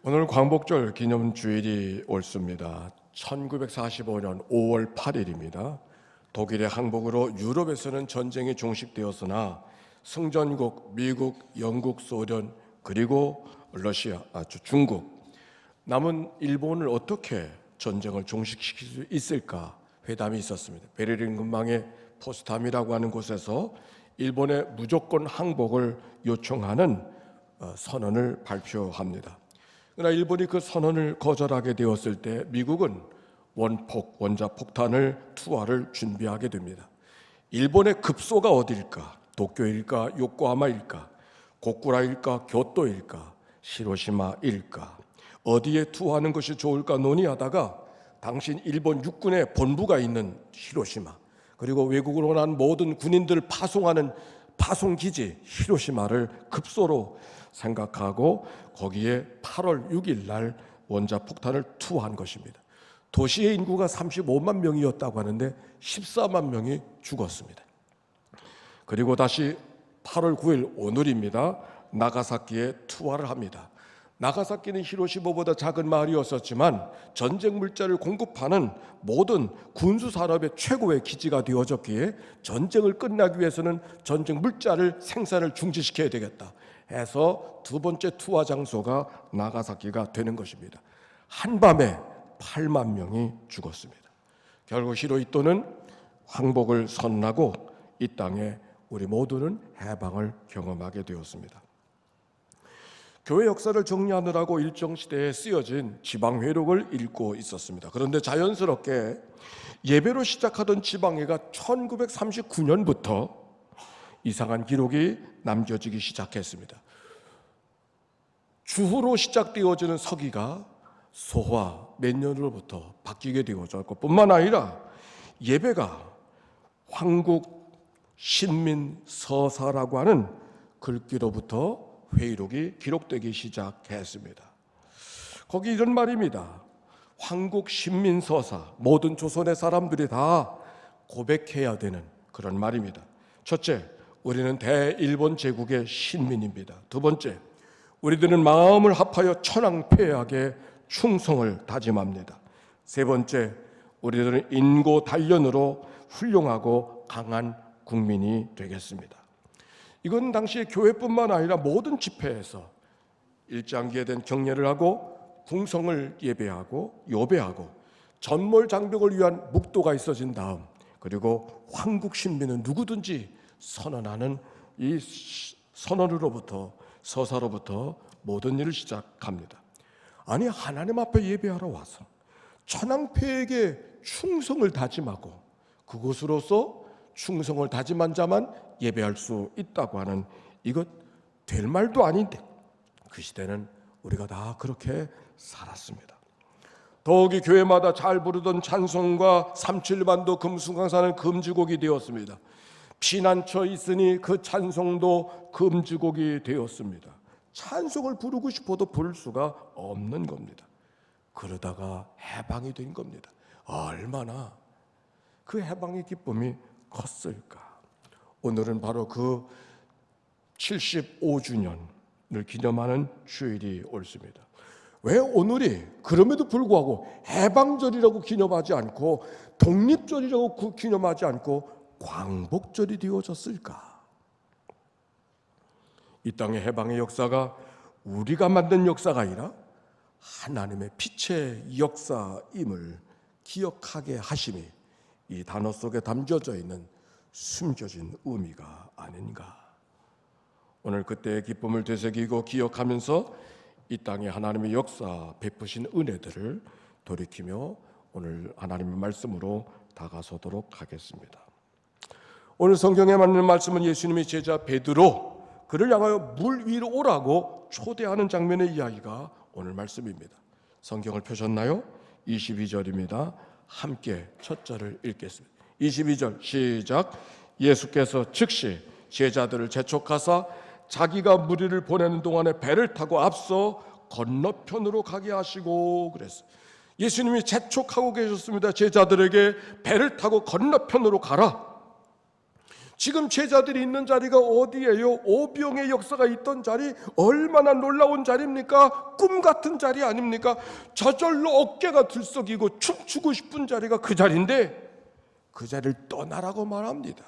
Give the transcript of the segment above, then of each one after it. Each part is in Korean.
오늘 광복절 기념주일이 옳습니다. 1945년 5월 8일입니다. 독일의 항복으로 유럽에서는 전쟁이 종식되었으나 승전국 미국, 영국, 소련 그리고 러시아, 중국 남은 일본을 어떻게 전쟁을 종식시킬 수 있을까 회담이 있었습니다. 베를린 근방의 포스담이라고 하는 곳에서 일본의 무조건 항복을 요청하는 선언을 발표합니다. 그러나 일본이 그 선언을 거절하게 되었을 때 미국은 원자폭탄을 투하를 준비하게 됩니다. 일본의 급소가 어디일까? 도쿄일까? 요코하마일까? 고쿠라일까? 교토일까? 히로시마일까? 어디에 투하하는 것이 좋을까 논의하다가 당신 일본 육군의 본부가 있는 히로시마, 그리고 외국으로 난 모든 군인들을 파송하는 파송기지 히로시마를 급소로 생각하고 거기에 8월 6일 날 원자폭탄을 투하한 것입니다. 도시의 인구가 35만 명이었다고 하는데 14만 명이 죽었습니다. 그리고 다시 8월 9일 오늘입니다. 나가사키에 투하를 합니다. 나가사키는 히로시마보다 작은 마을이었었지만 전쟁 물자를 공급하는 모든 군수 산업의 최고의 기지가 되어졌기에 전쟁을 끝나기 위해서는 전쟁 물자를 생산을 중지시켜야 되겠다 해서 두 번째 투하 장소가 나가사키가 되는 것입니다. 한밤에 8만 명이 죽었습니다. 결국 히로히토는 항복을 선언하고 이 땅에 우리 모두는 해방을 경험하게 되었습니다. 교회 역사를 정리하느라고 일정시대에 쓰여진 지방회록을 읽고 있었습니다. 그런데 자연스럽게 예배로 시작하던 지방회가 1939년부터 이상한 기록이 남겨지기 시작했습니다. 주후로 시작되어지는 서기가 소화 몇 년으로부터 바뀌게 되어졌고 뿐만 아니라 예배가 황국 신민서사라고 하는 글귀로부터 회의록이 기록되기 시작했습니다. 거기 이런 말입니다. 황국 신민서사, 모든 조선의 사람들이 다 고백해야 되는 그런 말입니다. 첫째, 우리는 대일본 제국의 신민입니다. 두 번째, 우리들은 마음을 합하여 천황폐하게 충성을 다짐합니다. 세 번째, 우리들은 인고단련으로 훌륭하고 강한 국민이 되겠습니다. 이건 당시에 교회뿐만 아니라 모든 집회에서 일장기에 대한 경례를 하고 궁성을 예배하고 요배하고 전몰 장벽을 위한 묵도가 있어진 다음 그리고 황국 신비는 누구든지 선언하는 이 선언으로부터 서사로부터 모든 일을 시작합니다. 아니 하나님 앞에 예배하러 와서 천황폐에게 충성을 다짐하고 그것으로서 충성을 다짐한 자만 예배할 수 있다고 하는 이것 될 말도 아닌데 그 시대는 우리가 다 그렇게 살았습니다. 더욱이 교회마다 잘 부르던 찬송과 삼칠반도 금수강산은 금지곡이 되었습니다. 피난처 있으니 그 찬송도 금지곡이 되었습니다. 찬송을 부르고 싶어도 부를 수가 없는 겁니다. 그러다가 해방이 된 겁니다. 얼마나 그 해방의 기쁨이 컸을까. 오늘은 바로 그 75주년을 기념하는 주일이 옳습니다. 왜 오늘이 그럼에도 불구하고 해방절이라고 기념하지 않고 독립절이라고 기념하지 않고 광복절이 되어졌을까? 이 땅의 해방의 역사가 우리가 만든 역사가 아니라 하나님의 빛의 역사임을 기억하게 하심이 이 단어 속에 담겨져 있는 숨겨진 의미가 아닌가. 오늘 그때의 기쁨을 되새기고 기억하면서 이 땅에 하나님의 역사 베푸신 은혜들을 돌이키며 오늘 하나님의 말씀으로 다가서도록 하겠습니다. 오늘 성경에 맞는 말씀은 예수님의 제자 베드로 그를 향하여 물 위로 오라고 초대하는 장면의 이야기가 오늘 말씀입니다. 성경을 펴셨나요? 22절입니다. 함께 첫 절을 읽겠습니다. 22절 시작. 예수께서 즉시 제자들을 재촉하사 자기가 무리를 보내는 동안에 배를 타고 앞서 건너편으로 가게 하시고 그랬어요. 예수님이 재촉하고 계셨습니다. 제자들에게 배를 타고 건너편으로 가라. 지금 제자들이 있는 자리가 어디예요? 오병의 역사가 있던 자리, 얼마나 놀라운 자리입니까? 꿈 같은 자리 아닙니까? 저절로 어깨가 들썩이고 춤추고 싶은 자리가 그 자리인데 그 자리를 떠나라고 말합니다.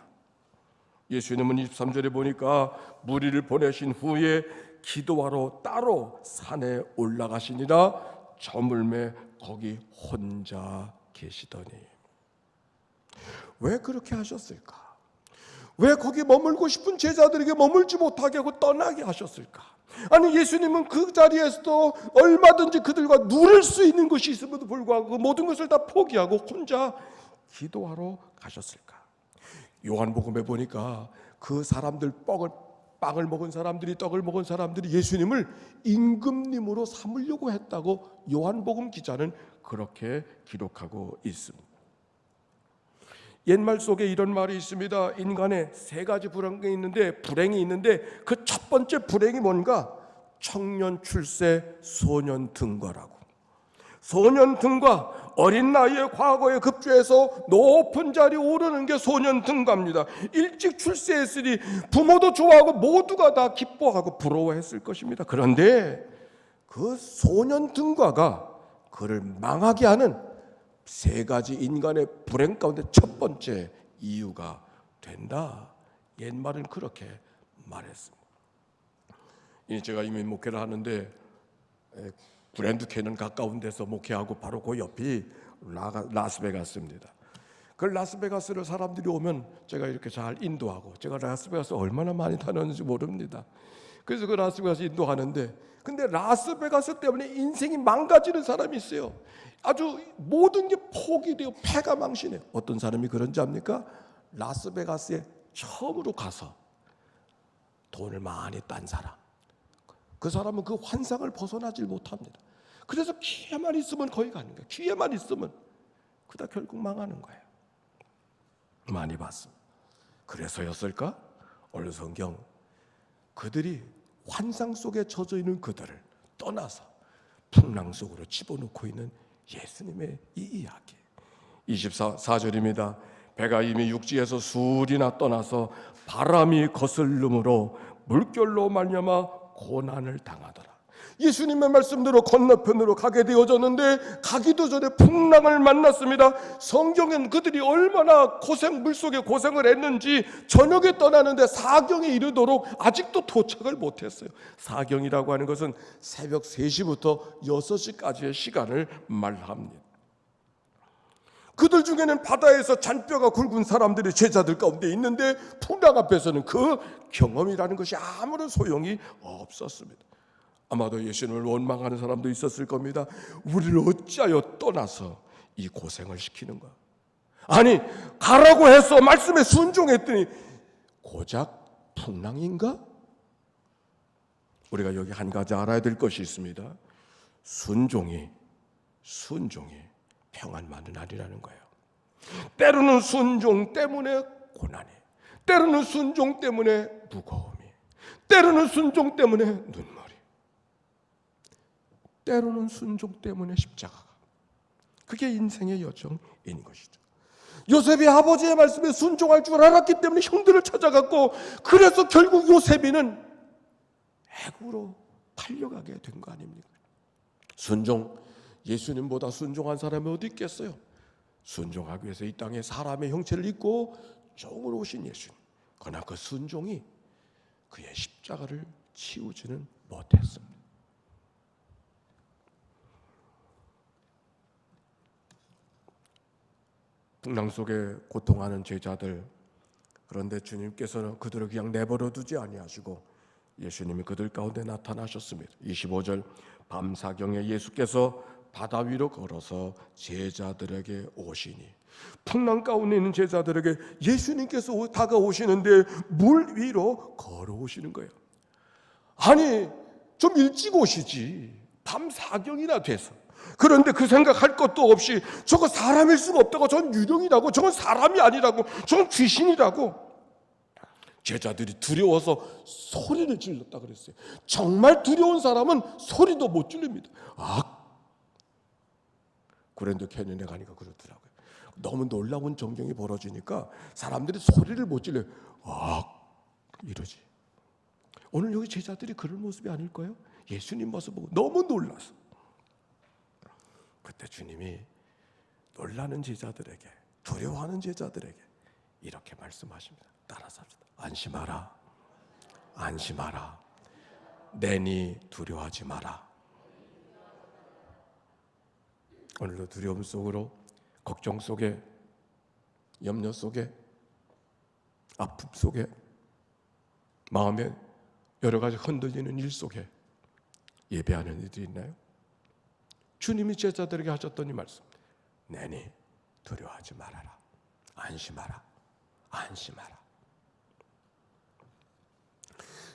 예수님은 23절에 보니까 무리를 보내신 후에 기도하러 따로 산에 올라가시니라 저물매 거기 혼자 계시더니. 왜 그렇게 하셨을까? 왜 거기 머물고 싶은 제자들에게 머물지 못하게 하고 떠나게 하셨을까? 아니, 예수님은 그 자리에서도 얼마든지 그들과 누릴 수 있는 것이 있음에도 불구하고 모든 것을 다 포기하고 혼자 기도하러 가셨을까? 요한복음에 보니까 그 사람들 빵을 먹은 사람들이, 떡을 먹은 사람들이 예수님을 임금님으로 삼으려고 했다고 요한복음 기자는 그렇게 기록하고 있습니다. 옛말 속에 이런 말이 있습니다. 인간에 세 가지 불행이 있는데 그 첫 번째 불행이 뭔가? 청년 출세 소년 등과라고. 소년 등과, 어린 나이에 과거에 급주해서 높은 자리에 오르는 게 소년 등과입니다. 일찍 출세했으니 부모도 좋아하고 모두가 다 기뻐하고 부러워했을 것입니다. 그런데 그 소년 등과가 그를 망하게 하는 세 가지 인간의 불행 가운데 첫 번째 이유가 된다. 옛말은 그렇게 말했습니다. 제가 이미 목회를 하는데 브랜드캐는 가까운 데서 목회하고 바로 그 옆이 라스베가스입니다. 그 라스베가스를 사람들이 오면 제가 이렇게 잘 인도하고, 제가 라스베가스 얼마나 많이 다녔는지 모릅니다. 그래서 그 라스베가스 인도하는데, 근데 라스베가스 때문에 인생이 망가지는 사람이 있어요. 아주 모든 게 포기되고 패가 망신해요. 어떤 사람이 그런지 압니까? 라스베가스에 처음으로 가서 돈을 많이 딴 사람. 그 사람은 그 환상을 벗어나질 못합니다. 그래서 기회만 있으면 거기 가는 거예요. 기회만 있으면. 그러다 결국 망하는 거예요. 많이 봤습니다. 그래서였을까? 오늘 성경 그들이 환상 속에 젖어 있는 그들을 떠나서 풍랑 속으로 집어넣고 있는 예수님의 이 이야기. 24절입니다. 배가 이미 육지에서 술이나 떠나서 바람이 거슬름으로 물결로 말미암아 고난을 당하더라. 예수님의 말씀대로 건너편으로 가게 되어졌는데 가기도 전에 풍랑을 만났습니다. 성경엔 그들이 얼마나 물속에 고생을 했는지 저녁에 떠나는데 사경에 이르도록 아직도 도착을 못했어요. 사경이라고 하는 것은 새벽 3시부터 6시까지의 시간을 말합니다. 그들 중에는 바다에서 잔뼈가 굵은 사람들이 제자들 가운데 있는데 풍랑 앞에서는 그 경험이라는 것이 아무런 소용이 없었습니다. 아마도 예수님을 원망하는 사람도 있었을 겁니다. 우리를 어찌하여 떠나서 이 고생을 시키는가? 아니, 가라고 해서 말씀에 순종했더니 고작 풍랑인가? 우리가 여기 한 가지 알아야 될 것이 있습니다. 순종이 평안만은 아니라는 거예요. 때로는 순종 때문에 고난이, 때로는 순종 때문에 무거움이, 때로는 순종 때문에 눈물이, 때로는 순종 때문에 십자가가. 그게 인생의 여정인 것이죠. 요셉이 아버지의 말씀에 순종할 줄 알았기 때문에 형들을 찾아갔고, 그래서 결국 요셉이는 애굽으로 팔려가게 된 거 아닙니까? 예수님보다 순종한 사람이 어디 있겠어요? 순종하기 위해서 이 땅에 사람의 형체를 입고 종으로 오신 예수님. 그러나 그 순종이 그의 십자가를 치우지는 못했습니다. 풍랑 속에 고통하는 제자들, 그런데 주님께서는 그들을 그냥 내버려 두지 아니하시고 예수님이 그들 가운데 나타나셨습니다. 25절, 밤사경에 예수께서 바다 위로 걸어서 제자들에게 오시니. 풍랑 가운데 있는 제자들에게 예수님께서 다가오시는데 물 위로 걸어오시는 거예요. 아니, 좀 일찍 오시지. 밤사경이나 돼서. 그런데 그 생각할 것도 없이 저거 사람일 수가 없다고, 저건 유령이라고, 저건 사람이 아니라고, 저건 귀신이라고. 제자들이 두려워서 소리를 질렀다 그랬어요. 정말 두려운 사람은 소리도 못 지릅니다. 그랜드 캐년에 가니까 그렇더라고요. 너무 놀라운 전경이 벌어지니까 사람들이 소리를 못 질러 이러지. 오늘 여기 제자들이 그런 모습이 아닐까요? 예수님 모습 보고 너무 놀라서. 그때 주님이 놀라는 제자들에게, 두려워하는 제자들에게 이렇게 말씀하십니다. 따라서 합시다. 안심하라. 안심하라. 내니 두려워하지 마라. 오늘도 두려움 속으로, 걱정 속에, 염려 속에, 아픔 속에, 마음에 여러 가지 흔들리는 일 속에 예배하는 이들이 있나요? 주님이 제자들에게 하셨던 이 말씀, 내니 두려워하지 말아라. 안심하라. 안심하라.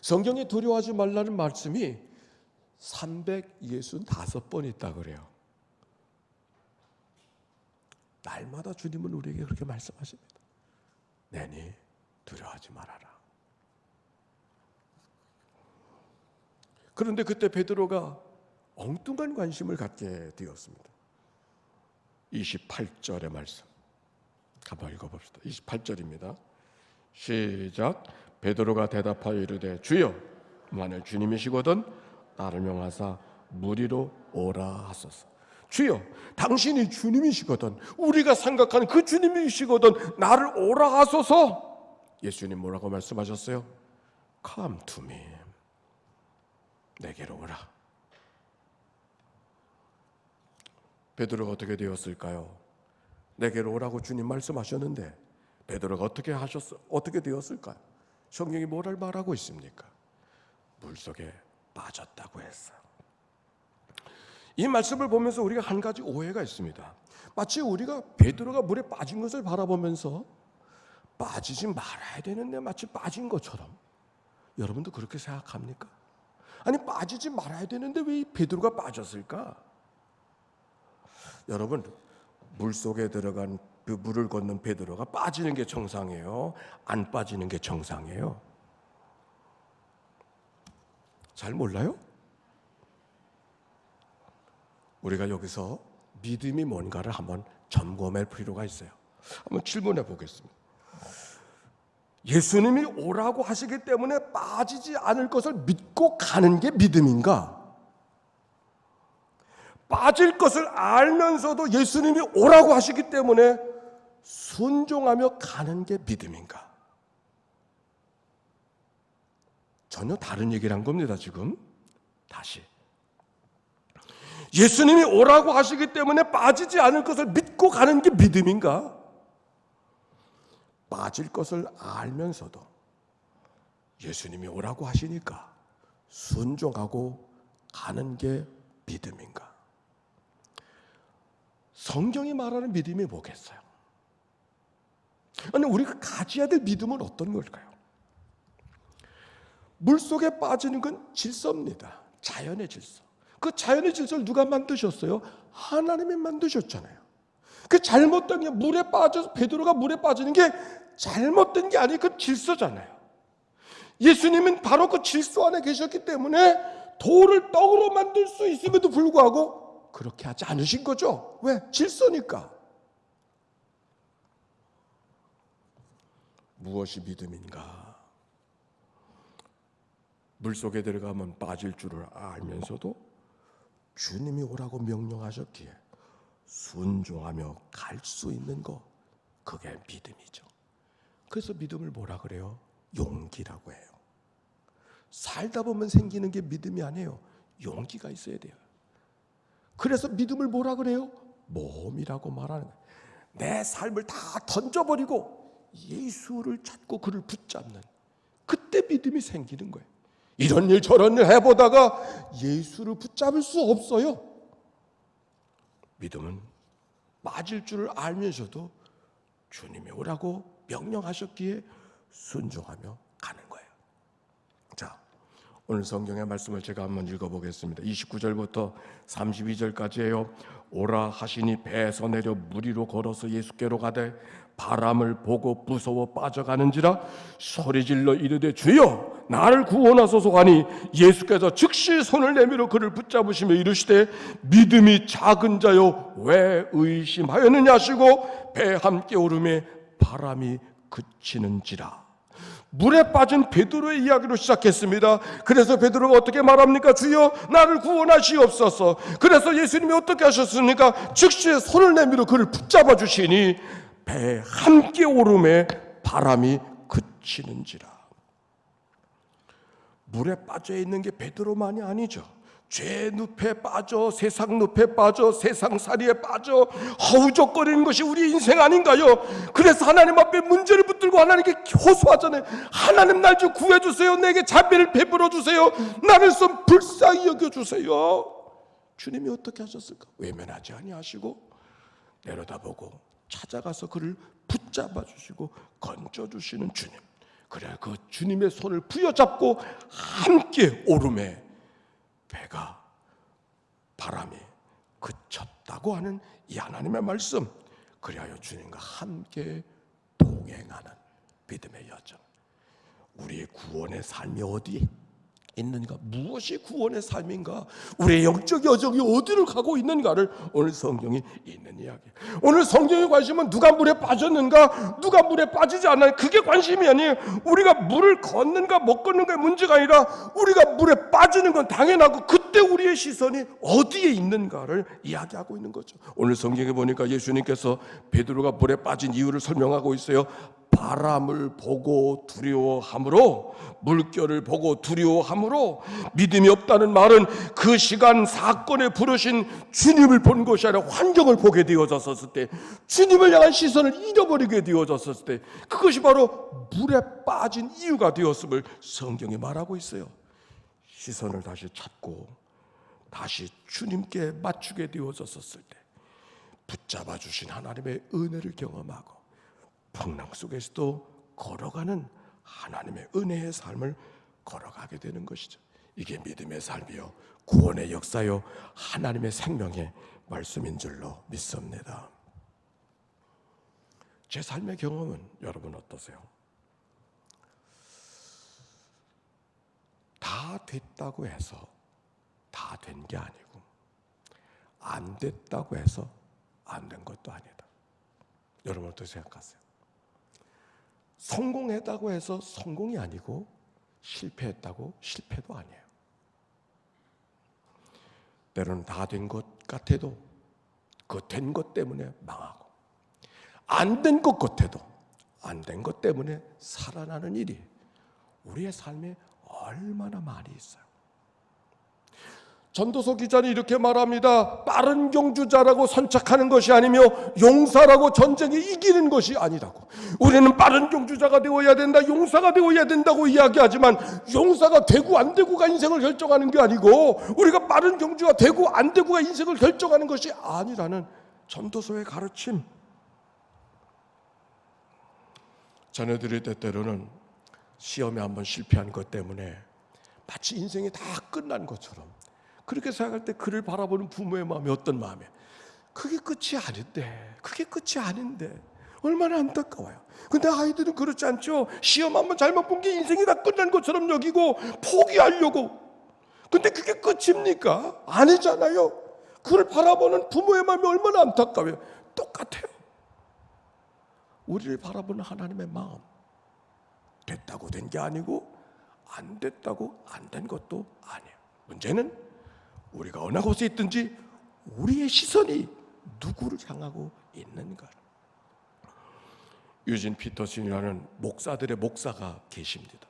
성경에 두려워하지 말라는 말씀이 365번 있다 그래요. 날마다 주님은 우리에게 그렇게 말씀하십니다. 내니 두려워하지 말아라. 그런데 그때 베드로가 엉뚱한 관심을 갖게 되었습니다. 28절의 말씀 한번 읽어봅시다. 28절입니다. 시작. 베드로가 대답하여 이르되 주여, 만일 주님이시거든 나를 명하사 무리로 오라 하소서. 주여, 당신이 주님이시거든, 우리가 생각하는 그 주님이시거든 나를 오라 하소서. 예수님 뭐라고 말씀하셨어요? Come to me. 내게로 오라. 베드로가 어떻게 되었을까요? 내게로 오라고 주님 말씀하셨는데 베드로가 어떻게 되었을까요? 성경이 뭐를 말하고 있습니까? 물속에 빠졌다고 했어요. 이 말씀을 보면서 우리가 한 가지 오해가 있습니다. 마치 우리가 베드로가 물에 빠진 것을 바라보면서 빠지지 말아야 되는데 마치 빠진 것처럼, 여러분도 그렇게 생각합니까? 아니, 빠지지 말아야 되는데 왜 베드로가 빠졌을까? 여러분, 물속에 들어간 그 물을 걷는 베드로가 빠지는 게 정상이에요? 안 빠지는 게 정상이에요? 잘 몰라요? 우리가 여기서 믿음이 뭔가를 한번 점검할 필요가 있어요. 한번 질문해 보겠습니다. 예수님이 오라고 하시기 때문에 빠지지 않을 것을 믿고 가는 게 믿음인가? 빠질 것을 알면서도 예수님이 오라고 하시기 때문에 순종하며 가는 게 믿음인가? 전혀 다른 얘기를 한 겁니다. 지금 다시, 예수님이 오라고 하시기 때문에 빠지지 않을 것을 믿고 가는 게 믿음인가? 빠질 것을 알면서도 예수님이 오라고 하시니까 순종하고 가는 게 믿음인가? 성경이 말하는 믿음이 뭐겠어요? 아니, 우리가 가져야 될 믿음은 어떤 걸까요? 물속에 빠지는 건 질서입니다. 자연의 질서. 그 자연의 질서를 누가 만드셨어요? 하나님이 만드셨잖아요. 그 잘못된 게, 물에 빠져서 베드로가 물에 빠지는 게 잘못된 게 아니고 그 질서잖아요. 예수님은 바로 그 질서 안에 계셨기 때문에 돌을 떡으로 만들 수 있음에도 불구하고 그렇게 하지 않으신 거죠. 왜? 질서니까. 무엇이 믿음인가? 물속에 들어가면 빠질 줄을 알면서도 주님이 오라고 명령하셨기에 순종하며 갈 수 있는 것, 그게 믿음이죠. 그래서 믿음을 뭐라 그래요? 용기라고 해요. 살다 보면 생기는 게 믿음이 아니에요. 용기가 있어야 돼요. 그래서 믿음을 뭐라 그래요? 모험이라고 말하는 거예요. 내 삶을 다 던져버리고 예수를 찾고 그를 붙잡는, 그때 믿음이 생기는 거예요. 이런 일 저런 일 해보다가 예수를 붙잡을 수 없어요. 믿음은 빠질 줄을 알면서도 주님이 오라고 명령하셨기에 순종하며 가는 거예요. 자, 오늘 성경의 말씀을 제가 한번 읽어보겠습니다. 29절부터 32절까지예요. 오라 하시니 배에서 내려 물 위로 걸어서 예수께로 가되 바람을 보고 무서워 빠져가는지라 소리질러 이르되 주여 나를 구원하소서 하니 예수께서 즉시 손을 내밀어 그를 붙잡으시며 이르시되 믿음이 작은 자여 왜 의심하였느냐 하시고 배 함께 오름에 바람이 그치는지라. 물에 빠진 베드로의 이야기로 시작했습니다. 그래서 베드로가 어떻게 말합니까? 주여 나를 구원하시옵소서. 그래서 예수님이 어떻게 하셨습니까? 즉시 손을 내밀어 그를 붙잡아 주시니 배에 함께 오름에 바람이 그치는지라. 물에 빠져 있는 게 베드로만이 아니죠. 죄 늪에 빠져 세상 늪에 빠져 세상살이에 빠져 허우적거리는 것이 우리 인생 아닌가요? 그래서 하나님 앞에 문제를 붙들고 하나님께 호소하잖아요. 하나님 날 좀 구해주세요. 내게 자비를 베풀어 주세요. 나를 좀 불쌍히 여겨주세요. 주님이 어떻게 하셨을까? 외면하지 아니하시고 내려다보고 찾아가서 그를 붙잡아 주시고 건져 주시는 주님. 그래 그 주님의 손을 부여잡고 함께 오름에 배가 바람이 그쳤다고 하는 이 하나님의 말씀, 그리하여 주님과 함께 동행하는 믿음의 여정. 우리의 구원의 삶이 어디에 있는가? 무엇이 구원의 삶인가? 우리의 영적 여정이 어디를 가고 있는가를 오늘 성경이 있는 이야기. 오늘 성경의 관심은 누가 물에 빠졌는가, 누가 물에 빠지지 않나, 그게 관심이 아니에요. 우리가 물을 걷는가 못 걷는가의 문제가 아니라 우리가 물에 빠지는 건 당연하고 그때 우리의 시선이 어디에 있는가를 이야기하고 있는 거죠. 오늘 성경에 보니까 예수님께서 베드로가 물에 빠진 이유를 설명하고 있어요. 바람을 보고 두려워함으로, 물결을 보고 두려워함으로. 믿음이 없다는 말은 그 시간 사건에 부르신 주님을 본 것이 아니라 환경을 보게 되어졌을 때, 주님을 향한 시선을 잃어버리게 되어졌을 때, 그것이 바로 물에 빠진 이유가 되었음을 성경이 말하고 있어요. 시선을 다시 찾고 다시 주님께 맞추게 되어졌을 때 붙잡아 주신 하나님의 은혜를 경험하고 풍랑 속에서도 걸어가는 하나님의 은혜의 삶을 걸어가게 되는 것이죠. 이게 믿음의 삶이요, 구원의 역사요, 하나님의 생명의 말씀인 줄로 믿습니다. 제 삶의 경험은 여러분 어떠세요? 다 됐다고 해서 다 된 게 아니고 안 됐다고 해서 안 된 것도 아니다. 여러분 어떻게 생각하세요? 성공했다고 해서 성공이 아니고 실패했다고 실패도 아니에요. 때로는 다 된 것 같아도 그 된 것 때문에 망하고, 안 된 것 같아도 안 된 것 때문에 살아나는 일이 우리의 삶에 얼마나 많이 있어요. 전도서 기자는 이렇게 말합니다. 빠른 경주자라고 선착하는 것이 아니며 용사라고 전쟁에 이기는 것이 아니라고. 우리는 빠른 경주자가 되어야 된다, 용사가 되어야 된다고 이야기하지만 용사가 되고 안 되고가 인생을 결정하는 게 아니고, 우리가 빠른 경주가 되고 안 되고가 인생을 결정하는 것이 아니라는 전도서의 가르침. 자녀들이 때때로는 시험에 한번 실패한 것 때문에 마치 인생이 다 끝난 것처럼 그렇게 생각할 때 그를 바라보는 부모의 마음이 어떤 마음이에요? 그게 끝이 아닌데, 그게 끝이 아닌데 얼마나 안타까워요. 근데 아이들은 그렇지 않죠. 시험 한번 잘못 본 게 인생이 다 끝난 것처럼 여기고 포기하려고. 근데 그게 끝입니까? 아니잖아요. 그를 바라보는 부모의 마음이 얼마나 안타까워요. 똑같아요. 우리를 바라보는 하나님의 마음, 됐다고 된 게 아니고 안 됐다고 안 된 것도 아니에요. 문제는 우리가 어느 곳에 있든지 우리의 시선이 누구를 향하고 있는가. 유진 피터슨이라는 목사들의 목사가 계십니다.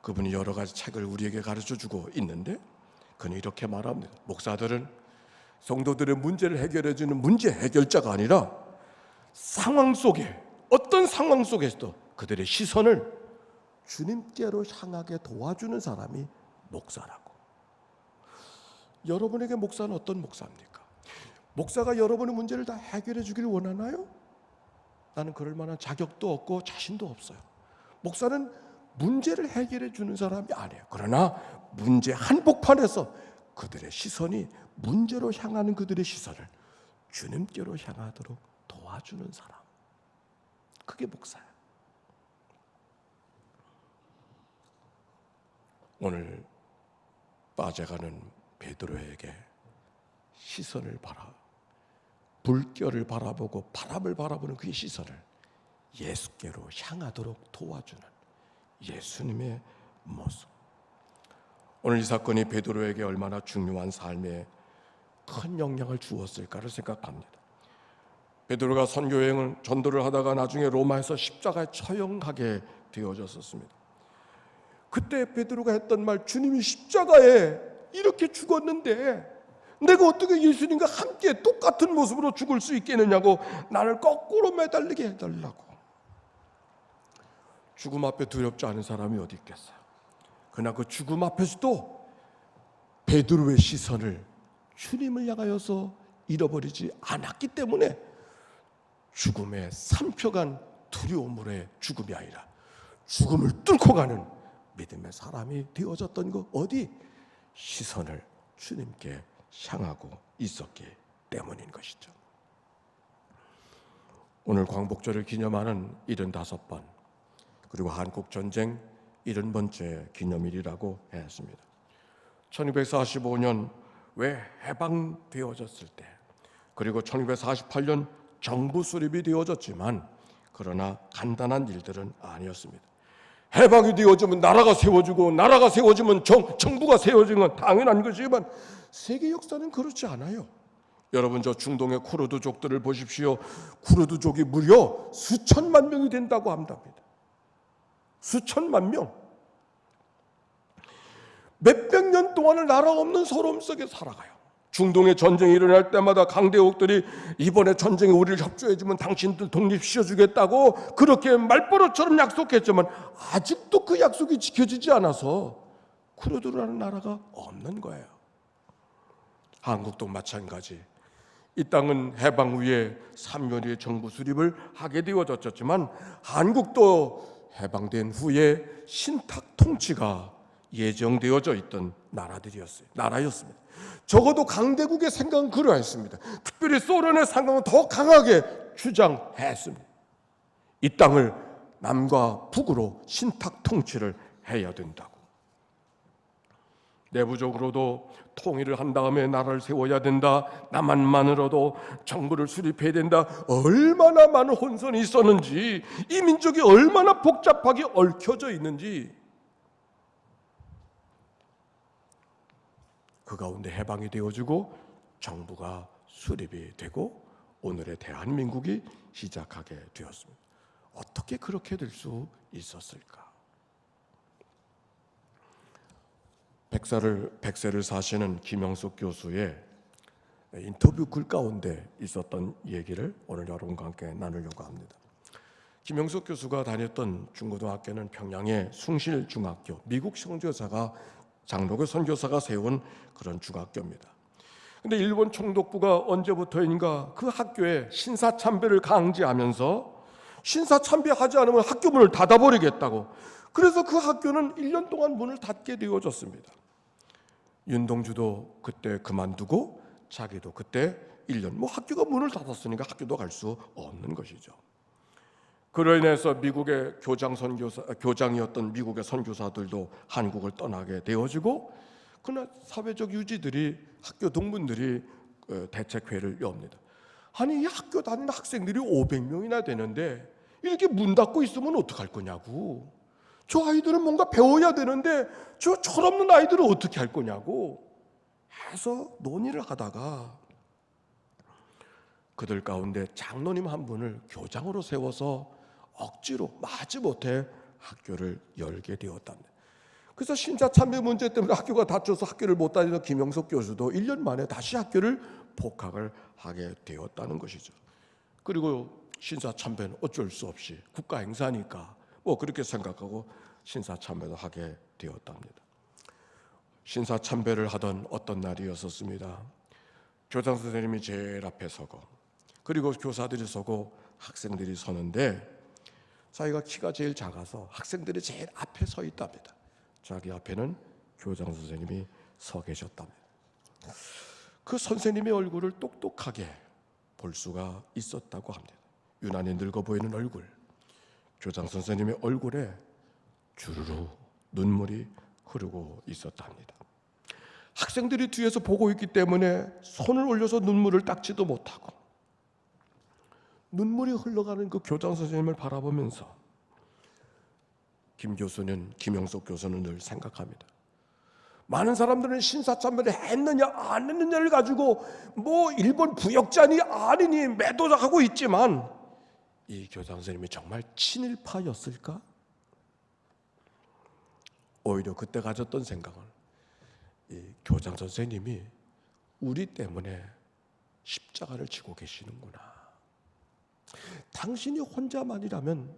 그분이 여러 가지 책을 우리에게 가르쳐주고 있는데 그는 이렇게 말합니다. 목사들은 성도들의 문제를 해결해주는 문제 해결자가 아니라 상황 속에, 어떤 상황 속에서도 그들의 시선을 주님께로 향하게 도와주는 사람이 목사라고. 여러분에게 목사는 어떤 목사입니까? 목사가 여러분의 문제를 다 해결해 주기를 원하나요? 나는 그럴 만한 자격도 없고 자신도 없어요. 목사는 문제를 해결해 주는 사람이 아니에요. 그러나 문제 한복판에서 그들의 시선이 문제로 향하는 그들의 시선을 주님께로 향하도록 도와주는 사람. 그게 목사예요. 오늘 빠져가는 베드로에게 시선을 불결을 바라보고 바람을 바라보는 그의 시선을 예수께로 향하도록 도와주는 예수님의 모습. 오늘 이 사건이 베드로에게 얼마나 중요한 삶에 큰 영향을 주었을까를 생각합니다. 베드로가 선교여행을 전도를 하다가 나중에 로마에서 십자가에 처형하게 되어졌었습니다. 그때 베드로가 했던 말, 주님이 십자가에 이렇게 죽었는데 내가 어떻게 예수님과 함께 똑같은 모습으로 죽을 수 있겠느냐고 나를 거꾸로 매달리게 해달라고. 죽음 앞에 두렵지 않은 사람이 어디 있겠어요. 그러나 그 죽음 앞에서도 베드로의 시선을 주님을 향하여서 잃어버리지 않았기 때문에 죽음에 삼켜간 두려움으로의 죽음이 아니라 죽음을 뚫고 가는 믿음의 사람이 되어졌던 것, 어디? 시선을 주님께 향하고 있었기 때문인 것이죠. 오늘 광복절을 기념하는 75번, 그리고 한국전쟁 70번째 기념일이라고 했습니다. 1245년 왜 해방되어졌을 때, 그리고 1248년 정부 수립이 되어졌지만 그러나 간단한 일들은 아니었습니다. 해방이 되어지면 나라가 세워지고 나라가 세워지면 정부가 세워지는 건 당연한 것이지만 세계 역사는 그렇지 않아요. 여러분, 저 중동의 쿠르드족들을 보십시오. 쿠르드족이 무려 수천만 명이 된다고 합니다. 수천만 명. 몇백 년 동안을 나라 없는 서러움 속에 살아가요. 중동의 전쟁이 일어날 때마다 강대국들이 이번에 전쟁에 우리를 협조해주면 당신들 독립시켜주겠다고 그렇게 말버릇처럼 약속했지만 아직도 그 약속이 지켜지지 않아서 쿠르드라는 나라가 없는 거예요. 한국도 마찬가지. 이 땅은 해방 후에 3년 후에 정부 수립을 하게 되어졌지만 한국도 해방된 후에 신탁 통치가 예정되어져 있던 나라였습니다. 적어도 강대국의 생각은 그러했습니다. 특별히 소련의 생각은 더 강하게 주장했습니다. 이 땅을 남과 북으로 신탁 통치를 해야 된다고. 내부적으로도 통일을 한 다음에 나라를 세워야 된다. 남한만으로도 정부를 수립해야 된다. 얼마나 많은 혼선이 있었는지, 이 민족이 얼마나 복잡하게 얽혀져 있는지. 그 가운데 해방이 되어지고 정부가 수립이 되고 오늘의 대한민국이 시작하게 되었습니다. 어떻게 그렇게 될 수 있었을까? 백세를 사시는 김영숙 교수의 인터뷰 글 가운데 있었던 얘기를 오늘 여러분과 함께 나누려고 합니다. 김영숙 교수가 다녔던 중고등학교는 평양의 숭실중학교, 미국 선교사가 장로교 선교사가 세운 그런 중학교입니다. 근데 일본 총독부가 언제부터인가 그 학교에 신사참배를 강제하면서 신사참배하지 않으면 학교 문을 닫아버리겠다고. 그래서 그 학교는 1년 동안 문을 닫게 되어졌습니다. 윤동주도 그때 그만두고 자기도 그때 1년, 학교가 문을 닫았으니까 학교도 갈 수 없는 것이죠. 그로 인해서 미국의 교장이었던 미국의 선교사들도 한국을 떠나게 되어지고, 그러나 사회적 유지들이, 학교 동문들이 대책회를 엽니다. 아니, 이 학교 다니는 학생들이 500명이나 되는데 이렇게 문 닫고 있으면 어떡할 거냐고. 저 아이들은 뭔가 배워야 되는데 저 철없는 아이들은 어떻게 할 거냐고 해서 논의를 하다가 그들 가운데 장로님 한 분을 교장으로 세워서 억지로 마지못해 학교를 열게 되었답니다. 그래서 신사참배 문제 때문에 학교가 닫혀서 학교를 못 다니던 김영석 교수도 1년 만에 다시 학교를 복학을 하게 되었다는 것이죠. 그리고 신사참배는 어쩔 수 없이 국가 행사니까 그렇게 생각하고 신사참배도 하게 되었답니다. 신사참배를 하던 어떤 날이었었습니다. 교장 선생님이 제일 앞에 서고, 그리고 교사들이 서고 학생들이 서는데 자기가 키가 제일 작아서 학생들이 제일 앞에 서 있답니다. 자기 앞에는 교장 선생님이 서 계셨답니다. 그 선생님의 얼굴을 똑똑하게 볼 수가 있었다고 합니다. 유난히 늙어 보이는 얼굴, 교장 선생님의 얼굴에 주르르 눈물이 흐르고 있었답니다. 학생들이 뒤에서 보고 있기 때문에 손을 올려서 눈물을 닦지도 못하고 눈물이 흘러가는 그 교장 선생님을 바라보면서 김영석 교수는 늘 생각합니다. 많은 사람들은 신사참배를 했느냐 안 했느냐를 가지고 뭐 일본 부역자니 아니니 매도하고 있지만 이 교장 선생님이 정말 친일파였을까? 오히려 그때 가졌던 생각은 이 교장 선생님이 우리 때문에 십자가를 지고 계시는구나. 당신이 혼자만이라면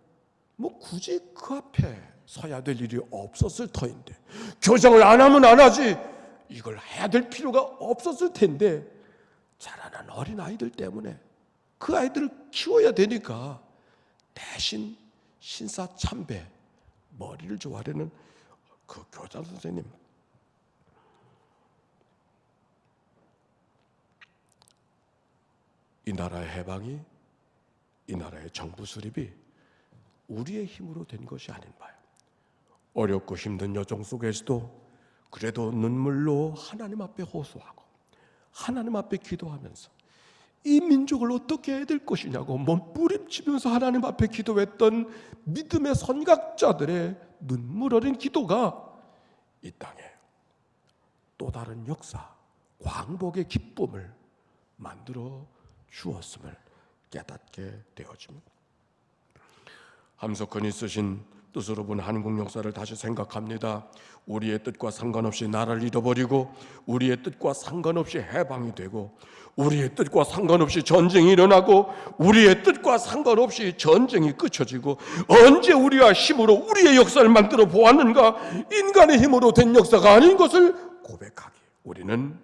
뭐 굳이 그 앞에 서야 될 일이 없었을 터인데, 교장을 안 하면 안 하지 이걸 해야 될 필요가 없었을 텐데 자라난 어린 아이들 때문에 그 아이들을 키워야 되니까 대신 신사참배 머리를 조아리는 그 교장 선생님, 이 나라의 해방이, 이 나라의 정부 수립이 우리의 힘으로 된 것이 아닌 바요. 어렵고 힘든 여정 속에서도 그래도 눈물로 하나님 앞에 호소하고 하나님 앞에 기도하면서 이 민족을 어떻게 해야 될 것이냐고 몸부림치면서 하나님 앞에 기도했던 믿음의 선각자들의 눈물 어린 기도가 이 땅에 또 다른 역사, 광복의 기쁨을 만들어 주었음을 깨닫게 되어집니다. 함석헌이 쓰신 뜻으로 본 한국 역사를 다시 생각합니다. 우리의 뜻과 상관없이 나라를 잃어버리고 우리의 뜻과 상관없이 해방이 되고 우리의 뜻과 상관없이 전쟁이 일어나고 우리의 뜻과 상관없이 전쟁이 그쳐지고 언제 우리와 힘으로 우리의 역사를 만들어 보았는가? 인간의 힘으로 된 역사가 아닌 것을 고백하기, 우리는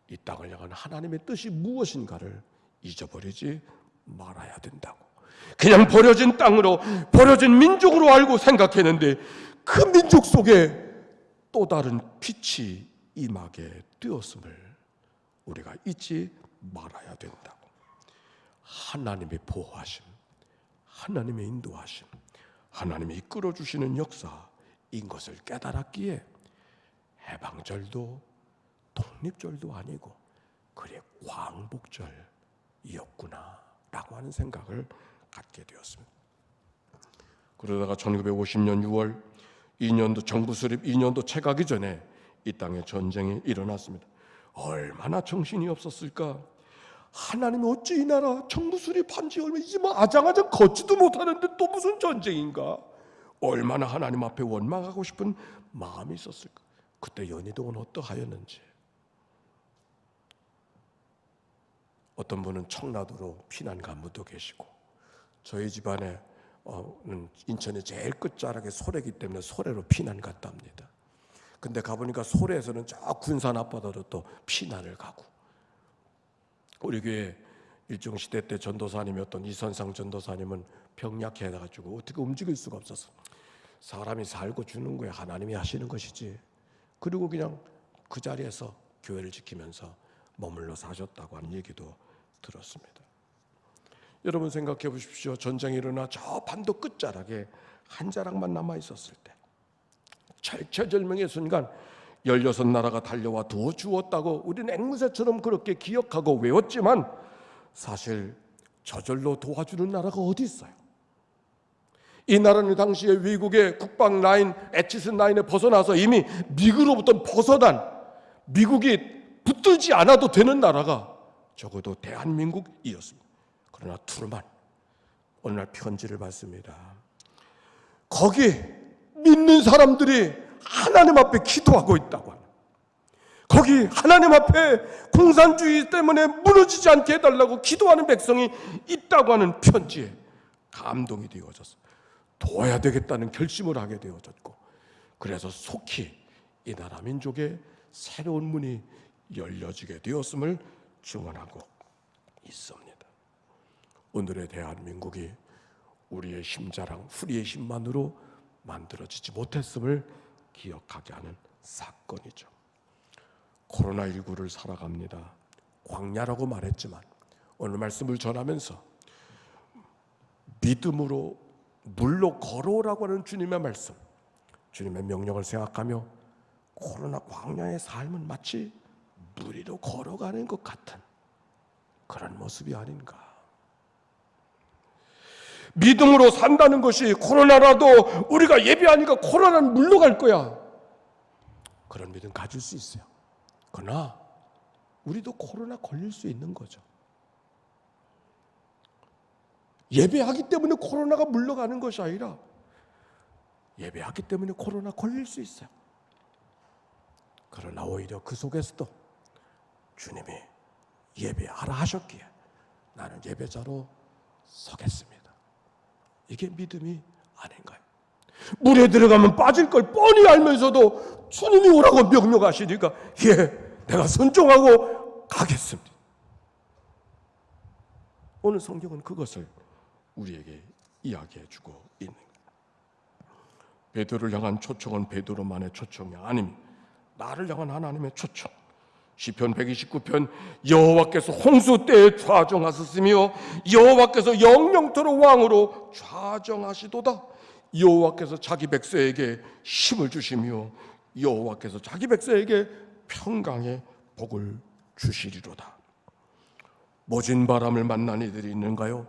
이 땅을 향한 하나님의 뜻이 무엇인가를 잊어버리지 말아야 된다고. 그냥 버려진 땅으로, 버려진 민족으로 알고 생각했는데 그 민족 속에 또 다른 빛이 임하게 되었음을 우리가 잊지 말아야 된다고. 하나님의 보호하심, 하나님의 인도하심, 하나님이 이끌어주시는 역사인 것을 깨달았기에 해방절도 독립절도 아니고 그래 광복절이었구나 라고 하는 생각을 갖게 되었습니다. 그러다가 1950년 6월 2년도 정부 수립 2년도 채 가기 전에 이 땅에 전쟁이 일어났습니다. 얼마나 정신이 없었을까? 하나님이 어찌 이 나라 정부 수립한 지 얼마, 이제 뭐 아장아장 걷지도 못하는데 또 무슨 전쟁인가? 얼마나 하나님 앞에 원망하고 싶은 마음이 있었을까? 그때 연희동은 어떠하였는지. 어떤 분은 청라도로 피난 간부도 계시고, 저희 집안에 인천의 제일 끝자락에 소래기 때문에 소래로 피난 갔답니다. 근데 가보니까 소래에서는 저 군산 앞바다로 또 피난을 가고, 우리 교회 일정 시대 때 전도사님이었던 이선상 전도사님은 병약해가지고 어떻게 움직일 수가 없어서 사람이 살고 주는 거야 하나님이 하시는 것이지. 그리고 그냥 그 자리에서 교회를 지키면서 머물러 사셨다고 하는 얘기도 들었습니다. 여러분 생각해 보십시오. 전쟁이 일어나 저 반도 끝자락에 한 자락만 남아 있었을 때, 절체절명의 순간 16나라가 달려와 도와주었다고 우리는 앵무새처럼 그렇게 기억하고 외웠지만 사실 저절로 도와주는 나라가 어디 있어요? 이 나라는 당시에 미국의 국방 라인, 에치슨 라인에 벗어나서 이미 미국으로부터 벗어난, 미국이 붙들지 않아도 되는 나라가 적어도 대한민국이었습니다. 그러나 트루만 어느 날 편지를 받습니다. 거기 믿는 사람들이 하나님 앞에 기도하고 있다고 합니다. 거기 하나님 앞에 공산주의 때문에 무너지지 않게 해달라고 기도하는 백성이 있다고 하는 편지에 감동이 되어져서 도와야 되겠다는 결심을 하게 되어졌고, 그래서 속히 이 나라 민족의 새로운 문이 열려지게 되었음을 증언하고 있습니다. 오늘의 대한민국이 우리의 힘자랑 후리의 힘만으로 만들어지지 못했음을 기억하게 하는 사건이죠. 코로나19를 살아갑니다. 광야라고 말했지만 오늘 말씀을 전하면서 믿음으로 물로 걸어오라고 하는 주님의 말씀, 주님의 명령을 생각하며 코로나 광야의 삶은 마치 무리로 걸어가는 것 같은 그런 모습이 아닌가. 믿음으로 산다는 것이 코로나라도 우리가 예배하니까 코로나는 물러갈 거야, 그런 믿음 가질 수 있어요. 그러나 우리도 코로나 걸릴 수 있는 거죠. 예배하기 때문에 코로나가 물러가는 것이 아니라 예배하기 때문에 코로나 걸릴 수 있어요. 그러나 오히려 그 속에서도 주님이 예배하라 하셨기에 나는 예배자로 서겠습니다. 이게 믿음이 아닌가요? 물에 들어가면 빠질 걸 뻔히 알면서도 주님이 오라고 명령하시니까 내가 순종하고 가겠습니다. 오늘 성경은 그것을 우리에게 이야기해 주고 있는 거예요. 베드로를 향한 초청은 베드로만의 초청이 아닙니다. 나를 향한 하나님의 초청. 시편 129편 여호와께서 홍수 때에 좌정하셨으며 여호와께서 영영토록 왕으로 좌정하시도다. 여호와께서 자기 백성에게 힘을 주시며 여호와께서 자기 백성에게 평강의 복을 주시리로다. 모진 바람을 만난 이들이 있는가요?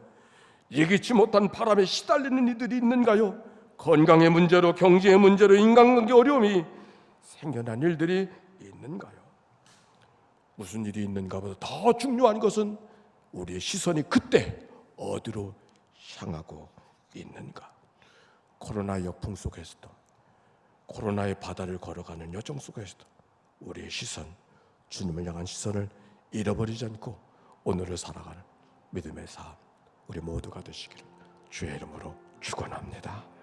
예기치 못한 바람에 시달리는 이들이 있는가요? 건강의 문제로, 경제의 문제로, 인간관계 어려움이 생겨난 일들이 있는가요? 무슨 일이 있는가보다 더 중요한 것은 우리의 시선이 그때 어디로 향하고 있는가. 코로나 역풍 속에서도, 코로나의 바다를 걸어가는 여정 속에서도 우리의 시선, 주님을 향한 시선을 잃어버리지 않고 오늘을 살아가는 믿음의 삶, 우리 모두가 되시기를 주의 이름으로 축원합니다.